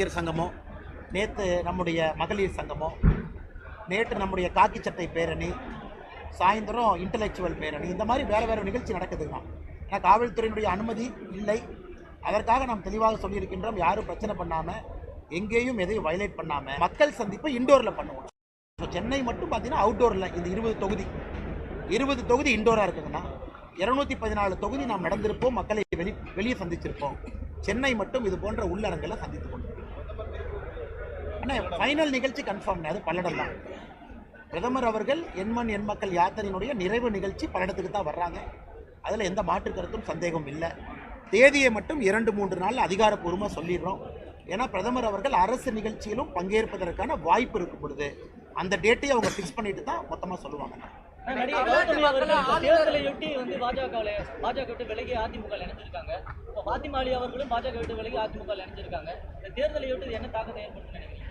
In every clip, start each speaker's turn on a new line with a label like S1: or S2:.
S1: சங்கமோ, நேற்று நம்முடைய மகளிர் சங்கமோ, நேற்று நம்முடைய காக்கி சட்டை பேரணி, சாயந்தரம் இன்டலெக்சுவல் பேரணி, இந்த மாதிரி வேறு வேறு நிகழ்ச்சி நடக்குதுங்க. ஏன்னா காவல்துறையினுடைய அனுமதி இல்லை. அதற்காக நாம் தெளிவாக சொல்லியிருக்கின்றோம், யாரும் பிரச்சனை பண்ணாமல், எங்கேயும் எதையும் வயலேட் பண்ணாமல் மக்கள் சந்திப்பை இண்டோரில் பண்ணுவோம். ஸோ சென்னை மட்டும் பார்த்தீங்கன்னா அவுட்டோரில் இந்த 20 தொகுதி இண்டோராக இருக்குதுன்னா 214 தொகுதி நாம் நடந்திருப்போம், மக்களை வெளியே சந்திச்சிருப்போம். சென்னை மட்டும் இது போன்ற உள்ளரங்களை சந்தித்து கொண்டு ஆனால் ஃபைனல் நிகழ்ச்சி கன்ஃபார்ம், அது பல்லடம் தான். பிரதமர் அவர்கள் எண்மண் எண் மக்கள் யாத்திரையினுடைய நிறைவு நிகழ்ச்சி பல்லடத்துக்கு தான் வர்றாங்க. அதில் எந்த மாற்று கருத்தும் சந்தேகம் இல்லை. தேதியை மட்டும் 2-3 நாள் அதிகாரப்பூர்வமாக சொல்லிடுறோம். ஏன்னா பிரதமர் அவர்கள் அரசு நிகழ்ச்சியிலும் பங்கேற்பதற்கான வாய்ப்பு இருக்கும் பொழுது அந்த டேட்டையை அவங்க ஃபிக்ஸ் பண்ணிட்டு தான் மொத்தமாக சொல்லுவாங்க.
S2: தேர்தலையொட்டி வந்து பாஜக விட்டு விலகி அதிமுக இணைஞ்சிருக்காங்க. இப்போ பாத்திமாலி அவர்களும் பாஜக விட்டு விலகி அதிமுக இணைஞ்சிருக்காங்க. இந்த தேர்தலையொட்டி என்ன தாக்கத்தை ஏற்படுத்தும் நினைக்கிறீங்க?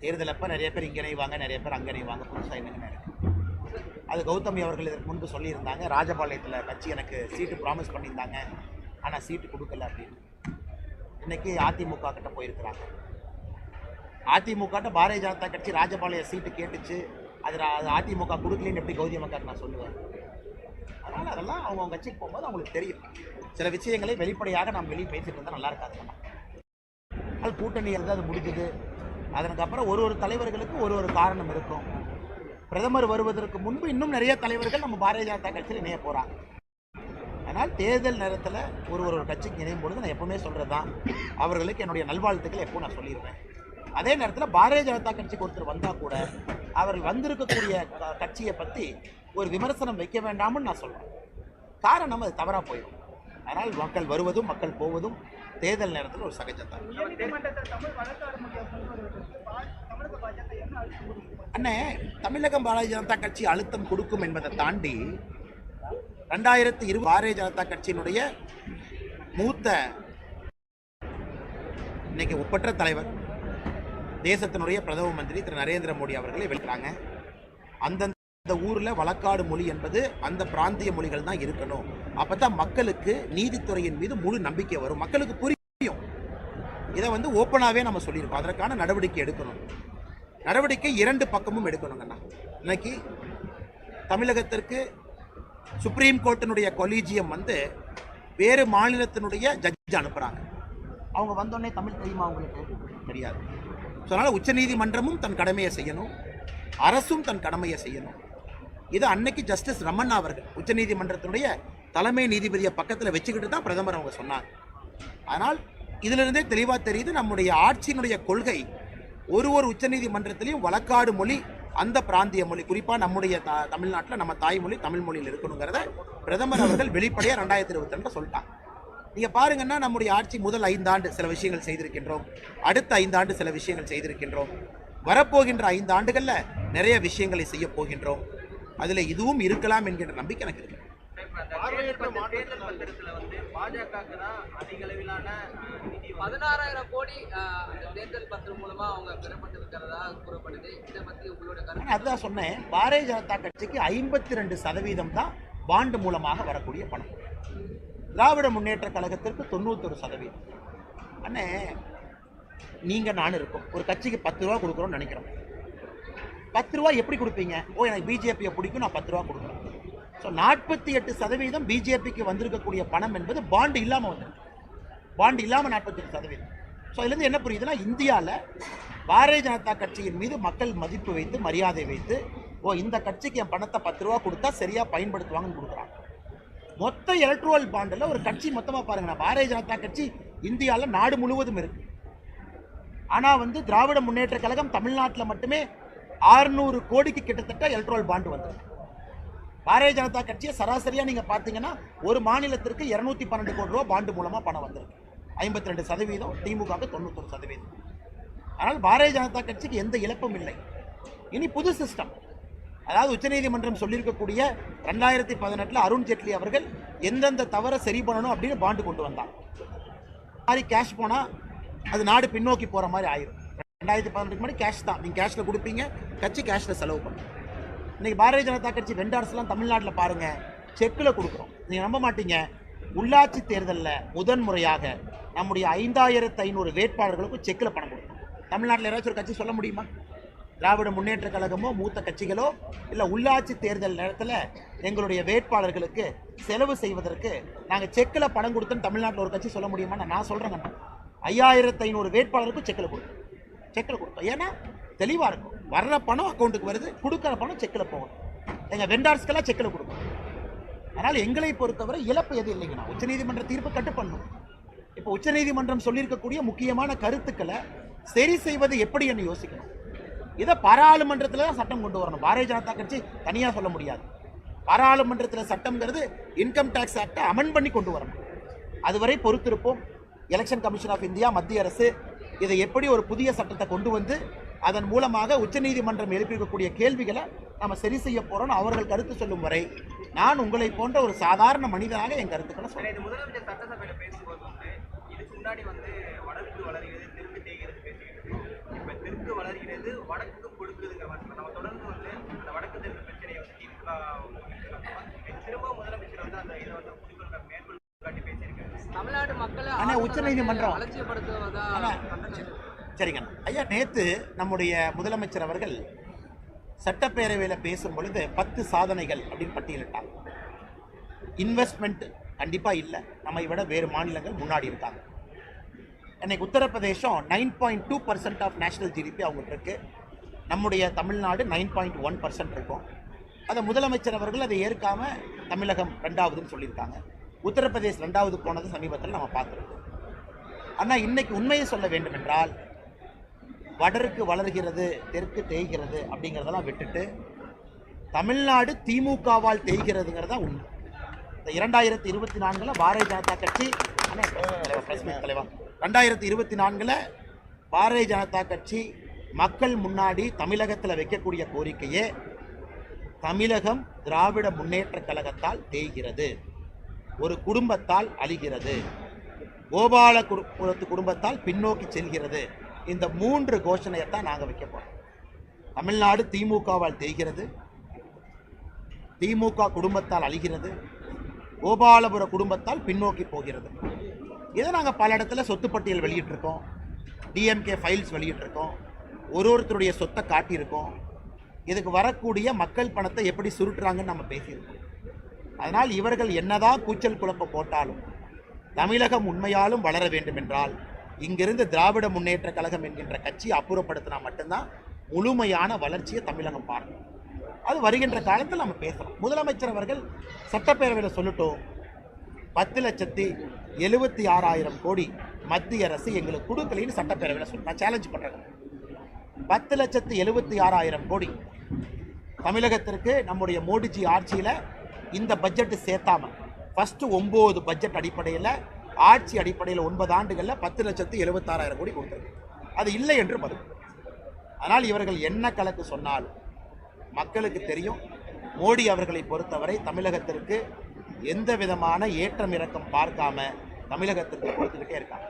S1: தேர்தல் அப்போ நிறைய பேர் இங்கே இணைவாங்க, நிறைய பேர் அங்கே இணைவாங்க. புதுசாக என்னங்க அது கௌதமி அவர்கள் இதற்கு முன்பு சொல்லியிருந்தாங்க, ராஜபாளையத்தில் கட்சி எனக்கு சீட்டு ப்ராமிஸ் பண்ணியிருந்தாங்க, ஆனால் சீட்டு கொடுக்கல அப்படின்னு. இன்னைக்கு அதிமுக கிட்ட போயிருக்கிறாங்க. அதிமுக பாரதிய ஜனதா கட்சி ராஜபாளைய சீட்டு கேட்டுச்சு, அது அதிமுக கொடுக்கலன்னு எப்படி கௌதமி அக்காக்கு நான் சொல்லுவேன்? அதனால் அதெல்லாம் அவங்க கட்சிக்கு போகும்போது அவங்களுக்கு தெரியும். சில விஷயங்களை வெளிப்படையாக நாம் வெளியே பேசிட்டு இருந்தால் நல்லா இருக்காது. அது கூட்டணி அது முடிஞ்சது. அதற்கப்புறம் ஒரு தலைவர்களுக்கு ஒரு காரணம் இருக்கும். பிரதமர் வருவதற்கு முன்பு இன்னும் நிறைய தலைவர்கள் நம்ம பாரதிய ஜனதா கட்சியில் இணைய போகிறாங்க. அதனால் தேர்தல் நேரத்தில் ஒரு கட்சிக்கு இணையும் பொழுது நான் எப்பவுமே சொல்கிறது தான், அவர்களுக்கு என்னுடைய நல்வாழ்த்துக்களை எப்போ நான் சொல்லிடுவேன். அதே நேரத்தில் பாரதிய ஜனதா கட்சிக்கு ஒருத்தர் வந்தால் கூட அவர்கள் வந்திருக்கக்கூடிய கட்சியை பற்றி ஒரு விமர்சனம் வைக்க வேண்டாம்னு நான் சொல்கிறேன். காரணம் அது தவறாக போயிடும். அதனால் மக்கள் வருவதும் மக்கள் போவதும் தேர்தல் நேரத்தில் ஒரு சகஜம்தான். அண்ணே, தமிழகம் பாரதிய ஜனதா கட்சி அழுத்தம் கொடுக்கும் என்பதை தாண்டி 2020 பாரதிய ஜனதா கட்சியினுடைய மூத்த இன்னைக்கு ஒப்பற்ற தலைவர் தேசத்தினுடைய பிரதம மந்திரி திரு நரேந்திர மோடி அவர்களை வெளியிட்டாங்க. அந்தந்த ஊரில் வழக்காடு மொழி என்பது அந்த பிராந்திய மொழிகள் தான் இருக்கணும். அப்போ தான் மக்களுக்கு நீதித்துறையின் மீது முழு நம்பிக்கை வரும், மக்களுக்கு புரியும். இதை ஓப்பனாகவே நம்ம சொல்லியிருக்கோம். அதற்கான நடவடிக்கை எடுக்கணும். நடவடிக்கை 2 பக்கமும் எடுக்கணுங்கண்ணா. இன்னைக்கு தமிழகத்திற்கு சுப்ரீம் கோர்ட்டினுடைய கொலீஜியம் வேறு மாநிலத்தினுடைய ஜட்ஜ் அனுப்புகிறாங்க. அவங்க வந்தோடனே தமிழ் தெரியுமா அவங்களுக்கு? தெரியாது. ஸோ அதனால் உச்சநீதிமன்றமும் தன் கடமையை செய்யணும், அரசும் தன் கடமையை செய்யணும். இது அன்னைக்கு ஜஸ்டிஸ் ரமண்ணா அவர்கள் உச்சநீதிமன்றத்தினுடைய தலைமை நீதிபதியை பக்கத்தில் வச்சுக்கிட்டு தான் பிரதமர் அவங்க சொன்னாங்க. அதனால் இதிலிருந்தே தெளிவாக தெரியுது, நம்முடைய ஆட்சியினுடைய கொள்கை ஒரு உச்சநீதிமன்றத்திலையும் வழக்காடு மொழி அந்த பிராந்திய மொழி, குறிப்பாக நம்முடைய தமிழ்நாட்டில் நம்ம தாய்மொழி தமிழ் மொழியில் இருக்கணுங்கிறத பிரதமர் அவர்கள் வெளிப்படையாக 2022 சொல்லிட்டாங்க. நீங்கள் பாருங்கன்னா, நம்முடைய ஆட்சி முதல் 5 ஆண்டு சில விஷயங்கள் செய்திருக்கின்றோம், அடுத்த 5 ஆண்டு சில விஷயங்கள் செய்திருக்கின்றோம், வரப்போகின்ற 5 ஆண்டுகளில் நிறைய விஷயங்களை செய்ய போகின்றோம். அதில் இதுவும் இருக்கலாம் என்கின்ற நம்பிக்கை எனக்கு இருக்கு.
S3: பாஜகவுக்கு தான் அதிக அளவிலான 16,000 கோடி தேர்தல் பத்திரம் மூலமா அவங்க பெறப்பட்டிருக்கிறதா கூறப்படுது. இதை பற்றி உங்களோட கருத்து?
S1: அதுதான் சொன்னேன், பாரதிய ஜனதா கட்சிக்கு 52% தான் பாண்டு மூலமாக வரக்கூடிய பணம். திராவிட முன்னேற்ற கழகத்திற்கு 91%. அண்ணே, நீங்கள் நான் இருக்கோம், ஒரு கட்சிக்கு 10 ரூபா கொடுக்குறோன்னு நினைக்கிறோம். 10 ரூபா எப்படி கொடுப்பீங்க? எனக்கு பிஜேபியை பிடிக்கும், நான் 10 ரூபா கொடுக்குறேன். ஸோ 48% பிஜேபிக்கு வந்திருக்கக்கூடிய பணம் என்பது பாண்டு இல்லாமல் வந்துருக்கு. பாண்டு இல்லாமல் 48%. ஸோ இதுலேருந்து என்ன புரியுதுன்னா, இந்தியாவில் பாரதிய ஜனதா கட்சியின் மீது மக்கள் மதிப்பு வைத்து மரியாதை வைத்து, இந்த கட்சிக்கு என் பணத்தை 10 ரூபா கொடுத்தா சரியாக பயன்படுத்துவாங்கன்னு கொடுக்குறாங்க. மொத்த எலக்ட்ரல் பாண்டில் ஒரு கட்சி மொத்தமாக பாருங்கண்ணா, பாரதிய ஜனதா கட்சி இந்தியாவில் நாடு முழுவதும் இருக்கு. ஆனால் திராவிட முன்னேற்ற கழகம் தமிழ்நாட்டில் மட்டுமே 600 கோடிக்கு கிட்டத்தட்ட எலக்ட்ரல் பாண்டு வந்திருக்கு. பாரதிய ஜனதா கட்சியை சராசரியாக நீங்கள் பார்த்தீங்கன்னா ஒரு மாநிலத்திற்கு 212 கோடி ரூபா பாண்டு மூலமாக பணம் வந்திருக்கு. 52%, திமுகவுக்கு 91%. ஆனால் பாரதிய ஜனதா கட்சிக்கு எந்த இழப்பும் இல்லை. இனி புது சிஸ்டம், அதாவது உச்சநீதிமன்றம் சொல்லியிருக்கக்கூடிய 2018 அருண் ஜேட்லி அவர்கள் எந்தெந்த தவறை சரி பண்ணணும் அப்படின்னு பாண்டு கொண்டு வந்தாங்க. மாதிரி கேஷ் போனால் அது நாடு பின்னோக்கி போகிற மாதிரி ஆயிரும். 2018 முன்னாடி கேஷ் தான், நீங்கள் கேஷில் கொடுப்பீங்க, கட்சி கேஷில் செலவு பண்ணும். இன்றைக்கி பாரதிய ஜனதா கட்சி வெண்டார்ஸ்லாம் தமிழ்நாட்டில் பாருங்கள், செக்கில் கொடுக்குறோம். நீங்கள் நம்ப மாட்டீங்க, உள்ளாட்சி தேர்தலில் முதன்முறையாக நம்முடைய 5500 வேட்பாளர்களுக்கும் செக்கில் பணம் கொடுத்தோம். தமிழ்நாட்டில் யாராச்சும் ஒரு கட்சி சொல்ல முடியுமா? திராவிட முன்னேற்ற கழகமோ மூத்த கட்சிகளோ இல்லை உள்ளாட்சி தேர்தல் நேரத்தில் எங்களுடைய வேட்பாளர்களுக்கு செலவு செய்வதற்கு நாங்கள் செக்கில் பணம் கொடுத்தோன்னு தமிழ்நாட்டில் ஒரு கட்சி சொல்ல முடியுமா? நான் சொல்கிறேங்க, 5500 வேட்பாளருக்கும் செக்கில் கொடுத்தோம். ஏன்னா தெளிவாக இருக்கும், வர்ற பணம் அக்கௌண்ட்டுக்கு வருது, கொடுக்குற பணம் செக்கில் போகும். எங்கள் வெண்டார்ஸ்க்கெல்லாம் செக்கில் கொடுக்கும். அதனால் எங்களை பொறுத்தவரை இழப்பு எது இல்லைங்கண்ணா. உச்சநீதிமன்ற தீர்ப்பு கட்டுப்படணும். இப்போ உச்சநீதிமன்றம் சொல்லியிருக்கக்கூடிய முக்கியமான கருத்துக்களை சரி செய்வது எப்படி என்று யோசிக்கணும். இதை பாராளுமன்றத்தில் தான் சட்டம் கொண்டு வரணும். பாரதிய ஜனதா கட்சி தனியாக சொல்ல முடியாது. பாராளுமன்றத்தில் சட்டம்ங்கிறது இன்கம் டேக்ஸ் ஆக்டை அமெண்ட் பண்ணி கொண்டு வரணும். அதுவரை பொறுத்திருப்போம். எலெக்ஷன் கமிஷன் ஆஃப் இந்தியா, மத்திய அரசு இதை எப்படி ஒரு புதிய சட்டத்தை கொண்டு வந்து அதன் மூலமாக உச்சநீதிமன்றம் எழுப்பியிருக்கக்கூடிய கேள்விகளை நம்ம சரி செய்ய போறோம் அவர்கள் கருத்து சொல்லும் வரை நான் உங்களை போன்ற ஒரு சாதாரண மனிதனாக என் கருத்துக்களை சொல்றேன்.
S3: முதலமைச்சர் சட்டசபையில பேசும்போது இதுக்கு முன்னாடி வடக்கு வளர்கிறது, தெற்கு தேய்கிறது பேசிக்கிட்டு இருக்கோம். இப்ப தெற்கு வளர்கிறது, வடக்கு கொடுக்குதுங்க. நம்ம தொடர்ந்து அந்த வடக்கு தெற்கு பிரச்சனையை திரும்ப முதலமைச்சர் அந்த இதை மேற்கொள் காட்டி பேசியிருக்காரு. தமிழ்நாடு மக்களை
S1: உச்சநீதிமன்றம்
S3: அலட்சியப்படுத்துவதா?
S1: சரிங்க ஐயா, நேற்று நம்முடைய முதலமைச்சர் அவர்கள் சட்டப்பேரவையில் பேசும் பொழுது 10 சாதனைகள் அப்படின்னு பட்டியலிட்டாங்க. இன்வெஸ்ட்மெண்ட் கண்டிப்பாக இல்லை, நம்மை விட வேறு மாநிலங்கள் முன்னாடி இருக்காங்க. இன்னைக்கு உத்தரப்பிரதேசம் 9.2% ஆஃப் நேஷனல் ஜிடிபி அவங்களுக்கு இருக்கு. நம்முடைய தமிழ்நாடு 9.1% இருக்கும். அதை முதலமைச்சர் அவர்கள் அதை ஏற்காம தமிழகம் 2வதுன்னு சொல்லியிருக்காங்க. உத்தரப்பிரதேஷ் 2வது போனது சமீபத்தில் நம்ம பார்த்துருக்கோம். ஆனால் இன்னைக்கு உண்மையை சொல்ல வேண்டும் என்றால் வடக்கு வளர்கிறது, தெற்கு தேய்கிறது அப்படிங்கிறதெல்லாம் விட்டுட்டு தமிழ்நாடு திமுகவால் தேய்கிறதுங்கிறதா உண்மை. இந்த 2024 பாரதிய ஜனதா கட்சி 2024 பாரதிய ஜனதா கட்சி மக்கள் முன்னாடி தமிழகத்தில் வைக்கக்கூடிய கோரிக்கையே தமிழகம் திராவிட முன்னேற்ற கழகத்தால் தேய்கிறது, ஒரு குடும்பத்தால் அழிகிறது, கோபாலபுரத்து குடும்பத்தால் பின்னோக்கி செல்கிறது. இந்த 3 கோஷணையத்தான் நாங்கள் வைக்க போறோம். தமிழ்நாடு திமுகவால் தேய்கிறது, திமுக குடும்பத்தால் அழிகிறது, கோபாலபுர குடும்பத்தால் பின்னோக்கி போகிறது. இதை நாங்கள் பல இடத்துல சொத்து பட்டியல் வெளியிட்டிருக்கோம், டிஎம்கே ஃபைல்ஸ் வெளியிட்டிருக்கோம், ஒருத்தருடைய சொத்தை காட்டியிருக்கோம். இதுக்கு வரக்கூடிய மக்கள் பணத்தை எப்படி சுருட்டுறாங்கன்னு நம்ம பேசியிருக்கோம். அதனால் இவர்கள் என்னதான் கூச்சல் குழப்பம் போட்டாலும் தமிழகம் உண்மையாலும் வளர வேண்டும் என்றால் இங்கிருந்து திராவிட முன்னேற்ற கழகம் என்கின்ற கட்சியை அப்புறப்படுத்தினா மட்டும்தான் முழுமையான வளர்ச்சியை தமிழகம் பார்க்கணும். அது வருகின்ற காலத்தில் நம்ம பேசலாம். முதலமைச்சர் அவர்கள் சட்டப்பேரவையில் சொல்லட்டும், 10,76,000 கோடி மத்திய அரசு எங்களுக்கு கொடுக்கலன்னு சட்டப்பேரவையில் சொல்லி நான் சேலஞ்ச் பண்ணுறேன். 10,76,000 கோடி தமிழகத்திற்கு நம்முடைய மோடிஜி ஆட்சியில் இந்த பட்ஜெட்டு சேர்த்தாம ஃபர்ஸ்ட் 9 பட்ஜெட் அடிப்படையில் ஆட்சி அடிப்படையில் 9 ஆண்டுகளில் 10,76,000 கோடி கொடுத்தது. அது இல்லை என்று மறுக்கும். ஆனால் இவர்கள் என்ன கணக்கு சொன்னாலும் மக்களுக்கு தெரியும், மோடி அவர்களை பொறுத்தவரை தமிழகத்திற்கு எந்த விதமான ஏற்றம் இறக்கம் பார்க்காம தமிழகத்திற்கு கொடுத்துக்கிட்டே இருக்காங்க.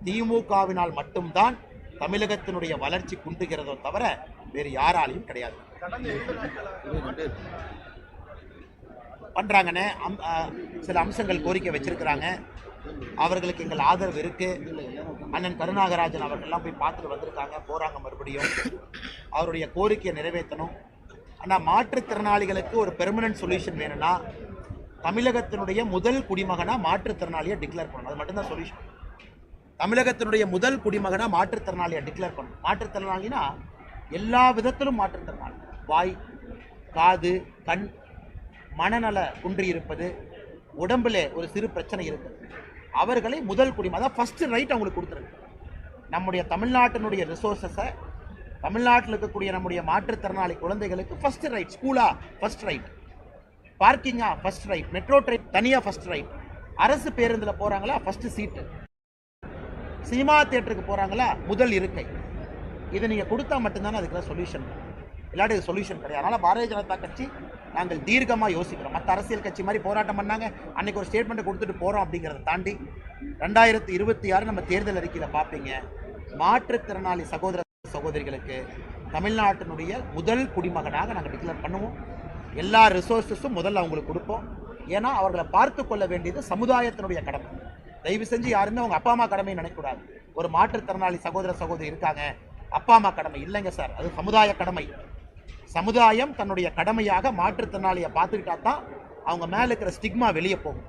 S1: திமுகவினால் மட்டும்தான் தமிழகத்தினுடைய வளர்ச்சி குன்றுகிறதோ தவிர வேறு யாராலையும் கிடையாது. பண்றாங்கன்னு சில அம்சங்கள் கோரிக்கை வச்சிருக்கிறாங்க. அவர்களுக்கு எங்கள் ஆதரவு இருக்கு. அண்ணன் கருணாகராஜன் அவர்கள்லாம் போய் பார்த்துட்டு வந்திருக்காங்க, போறாங்க. மறுபடியும் அவருடைய கோரிக்கையை நிறைவேற்றணும். ஆனால் மாற்றுத்திறனாளிகளுக்கு ஒரு பெர்மனன்ட் சொல்யூஷன் வேணும்னா தமிழகத்தினுடைய முதல் குடிமகனா மாற்றுத்திறனாளியை டிக்ளேர் பண்ணணும். அது மட்டும்தான் சொல்யூஷன். தமிழகத்தினுடைய முதல் குடிமகனா மாற்றுத்திறனாளியை டிக்ளேர் பண்ணணும். மாற்றுத்திறனாளினா எல்லா விதத்திலும் மாற்றுத்திறனாளி, வாய், காது, கண், மனநல குன்றியிருப்பது, உடம்புல ஒரு சிறு பிரச்சனை இருக்குது, அவர்களை முதல் குடிமகன், அதான் ஃபர்ஸ்ட் ரைட் அவங்களுக்கு கொடுத்துருக்கு. நம்முடைய தமிழ்நாட்டினுடைய ரிசோர்ஸஸை தமிழ்நாட்டில் இருக்கக்கூடிய நம்முடைய மாற்றுத்திறனாளி குழந்தைகளுக்கு ஃபர்ஸ்ட் ரைட். ஸ்கூலா ஃபர்ஸ்ட் ரைட், பார்க்கிங்கா ஃபர்ஸ்ட் ரைட், மெட்ரோ ட்ரெயின் தனியாக ஃபர்ஸ்ட் ரைட், அரசு பேருந்தில் போகிறாங்களா ஃபர்ஸ்ட் சீட்டு, சினிமா தியேட்டருக்கு போகிறாங்களா முதல் இருக்கை. இதை நீங்கள் கொடுத்தா மட்டும்தானே அதுக்கெல்லாம் சொல்யூஷன். இல்லாட்டி இது சொல்யூஷன் கிடையாது. அதனால் பாரதிய ஜனதா கட்சி நாங்கள் தீர்க்கமாக யோசிக்கிறோம். மற்ற அரசியல் கட்சி மாதிரி போராட்டம் பண்ணாங்க, அன்றைக்கி ஒரு ஸ்டேட்மெண்ட்டை கொடுத்துட்டு போகிறோம் அப்படிங்கிறத தாண்டி 2026 நம்ம தேர்தல் அறிக்கையில் பார்ப்பீங்க, மாற்றுத்திறனாளி சகோதர சகோதரிகளுக்கு தமிழ்நாட்டினுடைய முதல் குடிமகனாக நாங்கள் டிக்ளேர் பண்ணுவோம். எல்லா ரிசோர்ஸஸும் முதல்ல அவங்களுக்கு கொடுப்போம். ஏன்னா அவர்களை பார்த்து கொள்ள வேண்டியது சமுதாயத்தினுடைய கடமை. தயவு செஞ்சு யாருமே அவங்க அப்பா அம்மா கடமை நினைக்கக்கூடாது. ஒரு மாற்றுத்திறனாளி சகோதர சகோதரி இருக்காங்க, அப்பா அம்மா கடமை இல்லைங்க சார், அது சமுதாய கடமை. சமுதாயம் தன்னுடைய கடமையாக மாற்றுத்திறனாளியை பார்த்துக்கிட்டா தான் அவங்க மேலே இருக்கிற ஸ்டிக்மா வெளியே போகும்.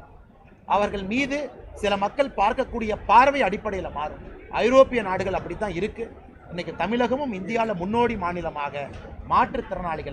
S1: அவர்கள் மீது சில மக்கள் பார்க்கக்கூடிய பார்வை அடிப்படையில் மாறும். ஐரோப்பிய நாடுகள் அப்படி தான் இருக்குது. இன்றைக்கி தமிழகமும் இந்தியாவில் முன்னோடி மாநிலமாக மாற்றுத்திறனாளிகள்